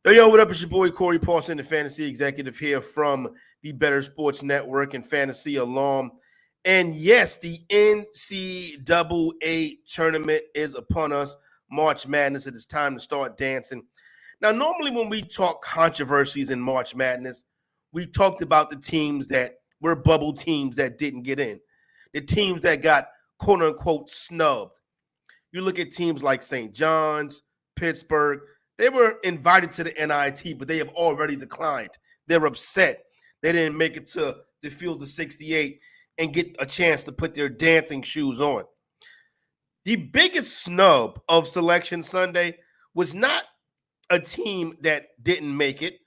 Yo, what up? It's your boy Corey Parson, the fantasy executive here from the Better Sports Network and Fantasy Alarm. And yes, the NCAA Tournament is upon us. March Madness, it is time to start dancing. Now, normally when we talk controversies in March Madness, we talked about the teams that were bubble teams that didn't get in, the teams that got quote-unquote snubbed. You look at teams like St. John's, Pittsburgh. They were invited to the NIT, but they have already declined. They're upset. They didn't make it to the field of 68 and get a chance to put their dancing shoes on. The biggest snub of Selection Sunday was not a team that didn't make it.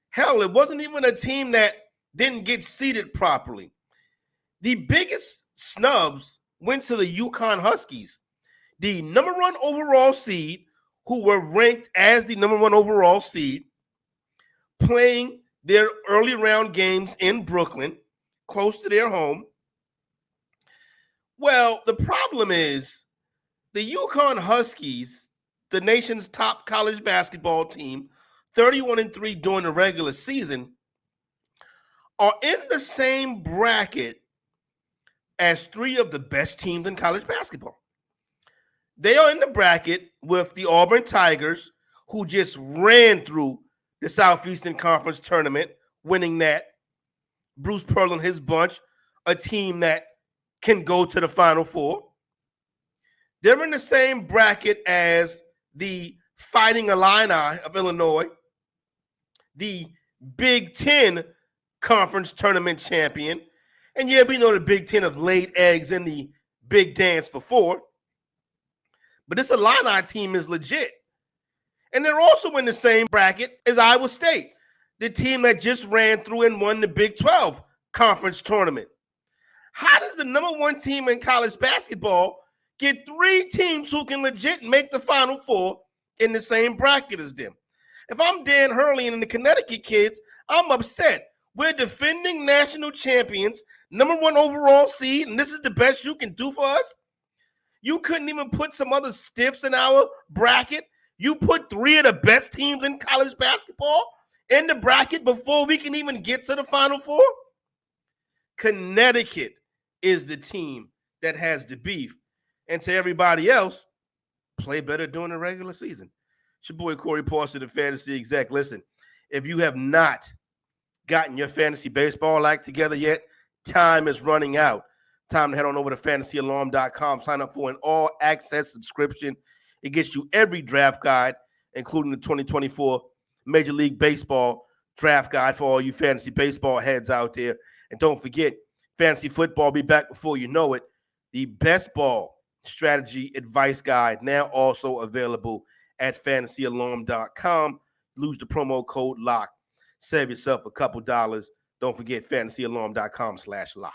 Hell, it wasn't even a team that didn't get seated properly. The biggest snubs went to the UCONN Huskies, the number one overall seed, who were ranked as the number one overall seed, playing their early round games in Brooklyn, close to their home. Well, the problem is the UConn Huskies, the nation's top college basketball team, 31-3 during the regular season, are in the same bracket as three of the best teams in college basketball. They are in the bracket with the Auburn Tigers, who just ran through the Southeastern Conference tournament, winning that. Bruce Pearl and his bunch, a team that can go to the Final Four. They're in the same bracket as the Fighting Illini of Illinois, the Big Ten Conference tournament champion. And yeah, we know the Big Ten have laid eggs in the big dance before. But this Illini team is legit. And they're also in the same bracket as Iowa State, the team that just ran through and won the Big 12 conference tournament. How does the number one team in college basketball get three teams who can legit make the Final Four in the same bracket as them? If I'm Dan Hurley and the Connecticut kids, I'm upset. We're defending national champions, number one overall seed, and this is the best you can do for us? You couldn't even put some other stiffs in our bracket. You put three of the best teams in college basketball in the bracket before we can even get to the Final Four? Connecticut is the team that has the beef. And to everybody else, play better during the regular season. It's your boy Corey Parson, the fantasy exec. Listen, if you have not gotten your fantasy baseball act together yet, time is running out. Time to head on over to fantasyalarm.com. Sign up for an all-access subscription. It gets you every draft guide, including the 2024 Major League Baseball draft guide for all you fantasy baseball heads out there. And don't forget, fantasy football will be back before you know it. The best ball strategy advice guide now also available at fantasyalarm.com. Use the promo code LOCK. Save yourself a couple dollars. Don't forget fantasyalarm.com/lock.